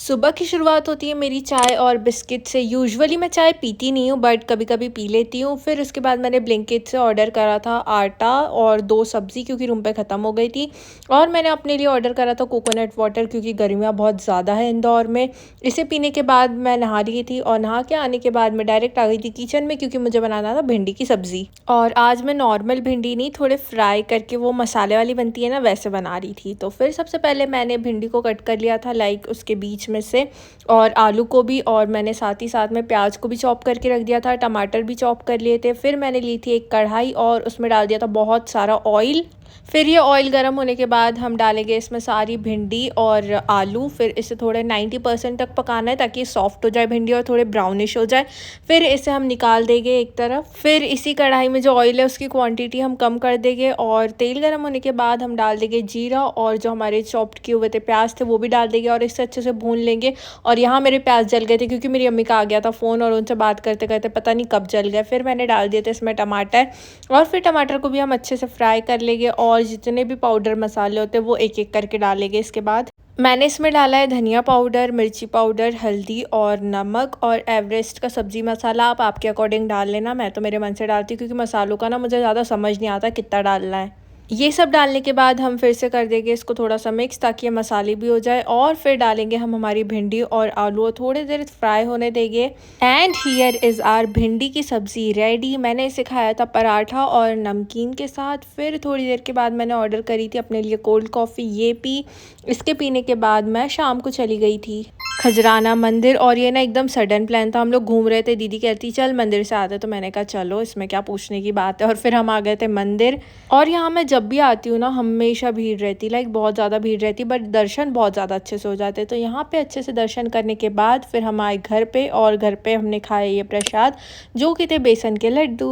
सुबह की शुरुआत होती है मेरी चाय और बिस्किट से। यूजुअली मैं चाय पीती नहीं हूँ बट कभी-कभी पी लेती हूँ। फिर उसके बाद मैंने ब्लिंकिट से ऑर्डर करा था आटा और 2 सब्ज़ी क्योंकि रूम पे ख़त्म हो गई थी। और मैंने अपने लिए ऑर्डर करा था कोकोनट वाटर क्योंकि गर्मियाँ बहुत ज़्यादा है इंदौर में। इसे पीने के बाद मैं नहा रही थी और नहा के आने के बाद मैं डायरेक्ट आ गई थी किचन में क्योंकि मुझे बनाना था भिंडी की सब्ज़ी। और आज मैं नॉर्मल भिंडी नहीं, थोड़े फ्राई करके वो मसाले वाली बनती है ना, वैसे बना रही थी। तो फिर सबसे पहले मैंने भिंडी को कट कर लिया था लाइक उसके बीच में से, और आलू को भी, और मैंने साथ ही साथ में प्याज को भी चॉप करके रख दिया था, टमाटर भी चॉप कर लिए थे। फिर मैंने ली थी एक कढ़ाई और उसमें डाल दिया था बहुत सारा ऑयल। फिर ये ऑयल गर्म होने के बाद हम डालेंगे इसमें सारी भिंडी और आलू। फिर इसे थोड़े 90% तक पकाना है ताकि सॉफ्ट हो जाए भिंडी और थोड़े ब्राउनिश हो जाए। फिर इसे हम निकाल देंगे एक तरफ। फिर इसी कढ़ाई में जो ऑयल है उसकी क्वांटिटी हम कम कर देंगे और तेल गर्म होने के बाद हम डाल देंगे जीरा, और जो हमारे चॉप्ड किए हुए थे प्याज थे वो भी डाल देंगे और इसे अच्छे से भून लेंगे। और यहाँ मेरे प्याज जल गए थे क्योंकि मेरी अम्मी का आ गया था फ़ोन और उनसे बात करते करते पता नहीं कब जल गए। फिर मैंने डाल दिए थे इसमें टमाटर, और फिर टमाटर को भी हम अच्छे से फ्राई कर लेंगे और जितने भी पाउडर मसाले होते हैं वो एक एक करके डालेंगे। इसके बाद मैंने इसमें डाला है धनिया पाउडर, मिर्ची पाउडर, हल्दी और नमक, और एवरेस्ट का सब्ज़ी मसाला आप आपके अकॉर्डिंग डाल लेना। मैं तो मेरे मन से डालती हूँ क्योंकि मसालों का ना मुझे ज़्यादा समझ नहीं आता कितना डालना है। ये सब डालने के बाद हम फिर से कर देंगे इसको थोड़ा सा मिक्स ताकि ये मसाले भी हो जाए, और फिर डालेंगे हम हमारी भिंडी और आलू और थोड़ी देर फ्राई होने देंगे। एंड हियर इज़ आर भिंडी की सब्ज़ी रेडी। मैंने इसे खाया था पराठा और नमकीन के साथ। फिर थोड़ी देर के बाद मैंने ऑर्डर करी थी अपने लिए कोल्ड कॉफ़ी, ये पी। इसके पीने के बाद मैं शाम को चली गई थी खजराना मंदिर। और ये ना एकदम सडन प्लान था, हम लोग घूम रहे थे, दीदी कहती चल मंदिर से आते, तो मैंने कहा चलो, इसमें क्या पूछने की बात है। और फिर हम आ गए थे मंदिर। और यहाँ मैं जब भी आती हूँ ना हमेशा भीड़ रहती, लाइक बहुत ज़्यादा भीड़ रहती, बट दर्शन बहुत ज़्यादा अच्छे से हो जाते। तो यहाँ पे अच्छे से दर्शन करने के बाद फिर हम आए घर पे, और घर पे हमने खाए ये प्रसाद जो कि थे बेसन के लड्डू।